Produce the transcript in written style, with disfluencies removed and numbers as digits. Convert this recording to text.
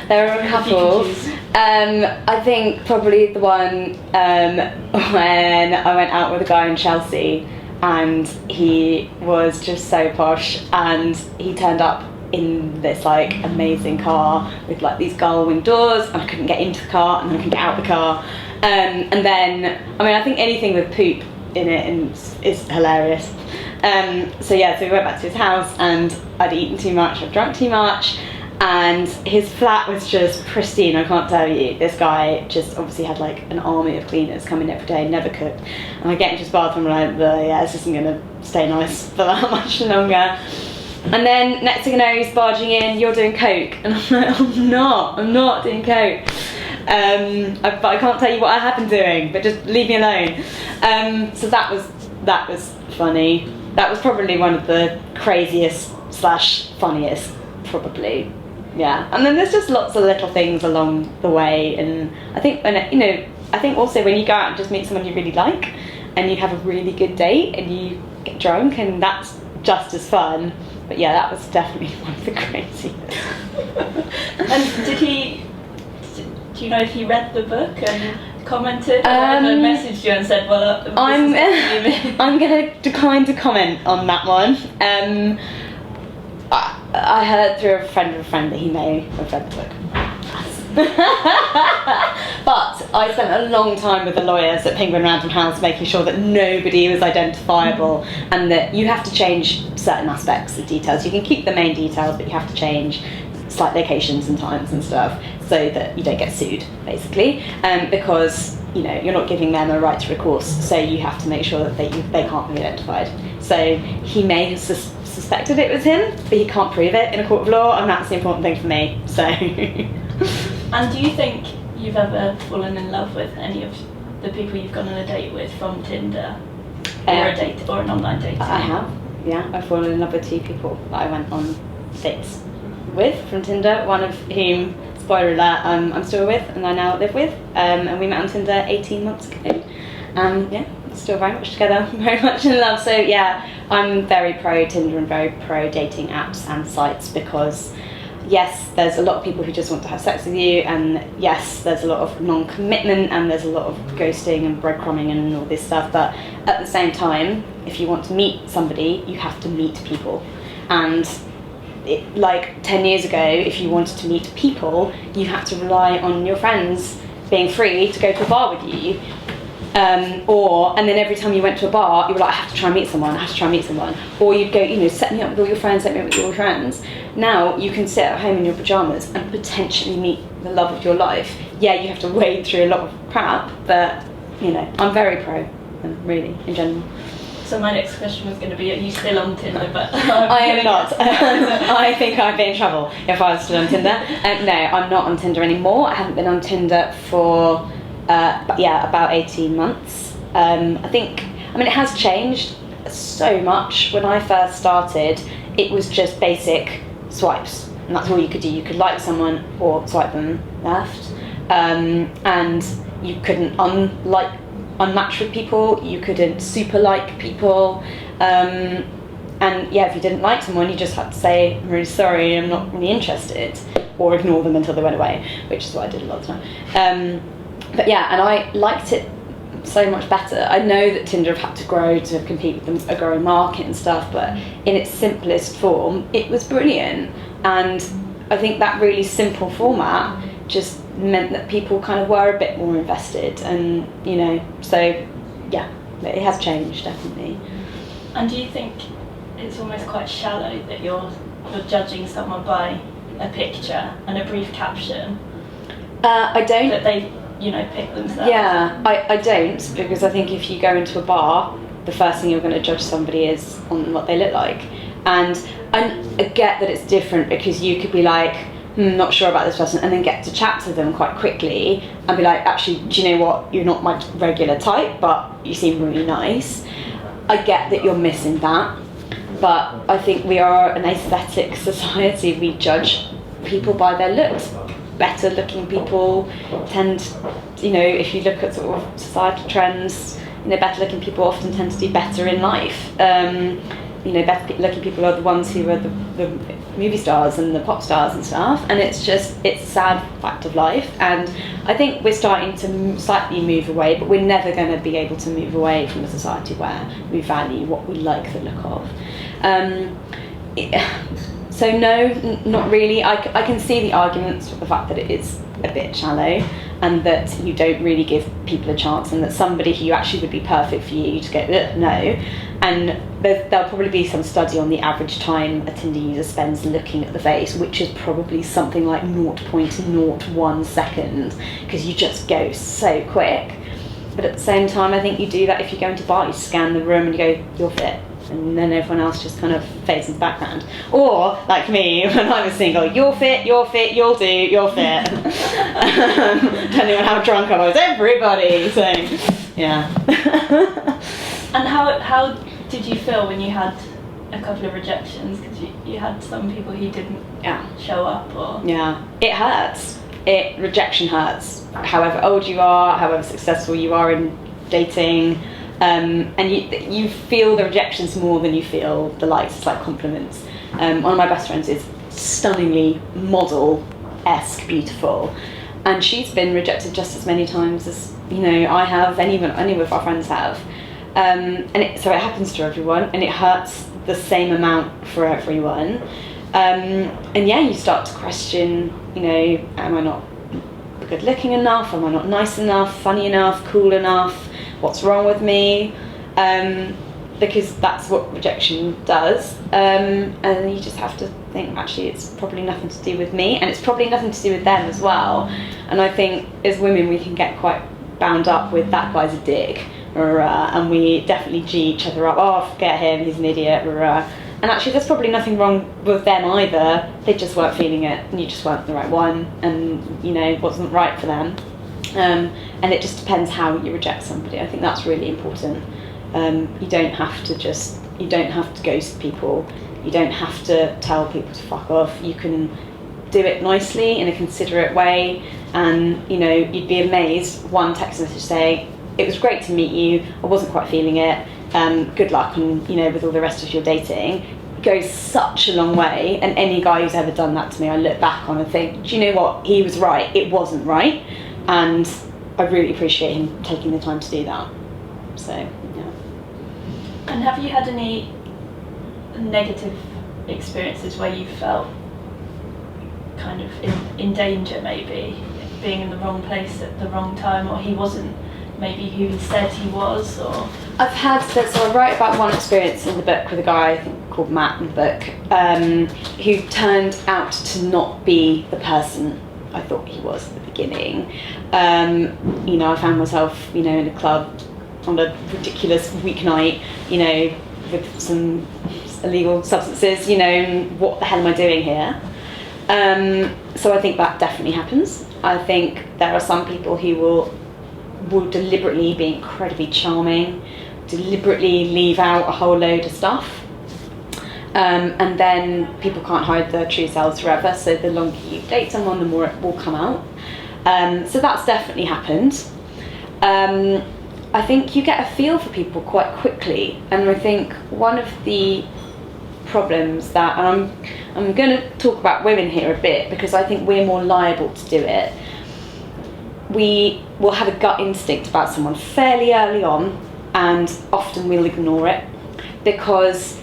There were a couple. I think probably the one when I went out with a guy in Chelsea, and he was just so posh, and he turned up in this like amazing car with like these gull wing doors, and I couldn't get into the car and I couldn't get out the car. And then, I mean, I think anything with poop in it is hilarious. So we went back to his house, and I'd eaten too much, I'd drunk too much, and his flat was just pristine. I can't tell you, this guy just obviously had like an army of cleaners coming every day, never cooked. And I get into his bathroom and I'm like, yeah, this isn't gonna stay nice for that much longer. And then next thing you know, he's barging in, you're doing coke, and I'm like, I'm not doing coke. But I can't tell you what I have been doing, but just leave me alone. So that was funny. That was probably one of the craziest / funniest, probably. Yeah. And then there's just lots of little things along the way, and I think, I think also when you go out and just meet someone you really like, and you have a really good date, and you get drunk, and that's just as fun. But yeah, that was definitely one of the craziest. And do you know if he read the book and commented, or messaged you and said, well, I'm going to decline to comment on that one. I heard through a friend of a friend that he may have read the book. But I spent a long time with the lawyers at Penguin Random House making sure that nobody was identifiable, and that you have to change certain aspects of details. You can keep the main details, but you have to change slight locations and times and stuff so that you don't get sued, basically, because you're not giving them a right to recourse, so you have to make sure that they can't be identified. So he may have suspected it was him, but he can't prove it in a court of law, and that's the important thing for me. So. And do you think you've ever fallen in love with any of the people you've gone on a date with from Tinder, or a date or an online date? I have, yeah. I've fallen in love with 2 people that I went on dates with from Tinder, one of whom, spoiler alert, I'm still with and I now live with, and we met on Tinder 18 months ago. Still very much together, very much in love. So yeah, I'm very pro Tinder and very pro dating apps and sites, because yes, there's a lot of people who just want to have sex with you, and yes, there's a lot of non-commitment, and there's a lot of ghosting and breadcrumbing and all this stuff, but at the same time, if you want to meet somebody, you have to meet people. And like 10 years ago, if you wanted to meet people, you had to rely on your friends being free to go to a bar with you. And then every time you went to a bar, you were like, I have to try and meet someone. Or you'd go, set me up with all your friends. Now you can sit at home in your pajamas and potentially meet the love of your life. Yeah, you have to wade through a lot of crap, but I'm very pro, really, in general. So my next question was going to be, are you still on Tinder? But I am not. I think I'd be in trouble if I was still on Tinder. No, I'm not on Tinder anymore. I haven't been on Tinder for about 18 months. It has changed so much. When I first started, it was just basic swipes, and that's all you could do. You could like someone or swipe them left, and you couldn't unmatch with people, you couldn't super like people, and if you didn't like someone, you just had to say, I'm really sorry, I'm not really interested, or ignore them until they went away, which is what I did a lot of the time. And I liked it so much better. I know that Tinder have had to grow to compete with a growing market and stuff, but in its simplest form, it was brilliant. And I think that really simple format just meant that people kind of were a bit more invested, and so yeah, it has changed, definitely. And do you think it's almost quite shallow that you're judging someone by a picture and a brief caption? I don't. That they pick themselves? Yeah, I don't, because I think if you go into a bar, the first thing you're going to judge somebody is on what they look like. And I get that it's different, because you could be like, not sure about this person, and then get to chat to them quite quickly and be like, actually, do you know what, you're not my regular type, but you seem really nice. I get that you're missing that, but I think we are an aesthetic society. We judge people by their looks. Better looking people tend, if you look at sort of societal trends, better looking people often tend to do better in life. best looking people are the ones who are the movie stars and the pop stars and stuff, and it's a sad fact of life. And I think we're starting to slightly move away, but we're never going to be able to move away from a society where we value what we like the look of. So no, not really. I can see the arguments for the fact that it is a bit shallow, and that you don't really give people a chance, and that somebody who actually would be perfect for you to go, no. And there'll probably be some study on the average time a Tinder user spends looking at the face, which is probably something like 0.01 second, because you just go so quick. But at the same time, I think you do that if you go into a bar, you scan the room and you go, you're fit. And then everyone else just kind of fades in the background. Or, like me, when I was single, you're fit, you'll do, you're fit. Depending on how drunk I was, everybody. So, yeah. And how did you feel when you had a couple of rejections? Because you had some people who didn't show up, or... Yeah, it hurts. Rejection hurts. However old you are, however successful you are in dating, and you feel the rejections more than you feel the likes. It's like compliments. One of my best friends is stunningly model-esque beautiful, and she's been rejected just as many times as I have, any of our friends have, so it happens to everyone, and it hurts the same amount for everyone. And you start to question, am I not good looking enough? Am I not nice enough, funny enough, cool enough? What's wrong with me? Because that's what rejection does. And you just have to think, actually, it's probably nothing to do with me, and it's probably nothing to do with them as well. And I think as women, we can get quite bound up with that guy's a dick, and we definitely G each other up. Oh, forget him, he's an idiot. And actually, there's probably nothing wrong with them either. They just weren't feeling it, and you just weren't the right one, and wasn't right for them. And it just depends how you reject somebody. I think that's really important. You don't have to ghost people. You don't have to tell people to fuck off. You can do it nicely in a considerate way, and you'd be amazed. One text message saying, "It was great to meet you. I wasn't quite feeling it. Good luck, and with all the rest of your dating," goes such a long way. And any guy who's ever done that to me, I look back on and think, do you know what? He was right. It wasn't right, and I really appreciate him taking the time to do that. So, yeah. And have you had any negative experiences where you felt kind of in danger, maybe being in the wrong place at the wrong time, or he wasn't maybe who he said he was? Or I've had that. So I write about one experience in the book with a guy, I think called Matt in the book, who turned out to not be the person I thought he was at the beginning. I found myself, in a club on a ridiculous weeknight, with some illegal substances, what the hell am I doing here? So I think that definitely happens. I think there are some people who will deliberately be incredibly charming, deliberately leave out a whole load of stuff, and then people can't hide their true selves forever, so the longer you date someone, the more it will come out. So that's definitely happened. I think you get a feel for people quite quickly, and I think one of the problems that, and I'm going to talk about women here a bit, because I think we're more liable to do it. We will have a gut instinct about someone fairly early on, and often we'll ignore it because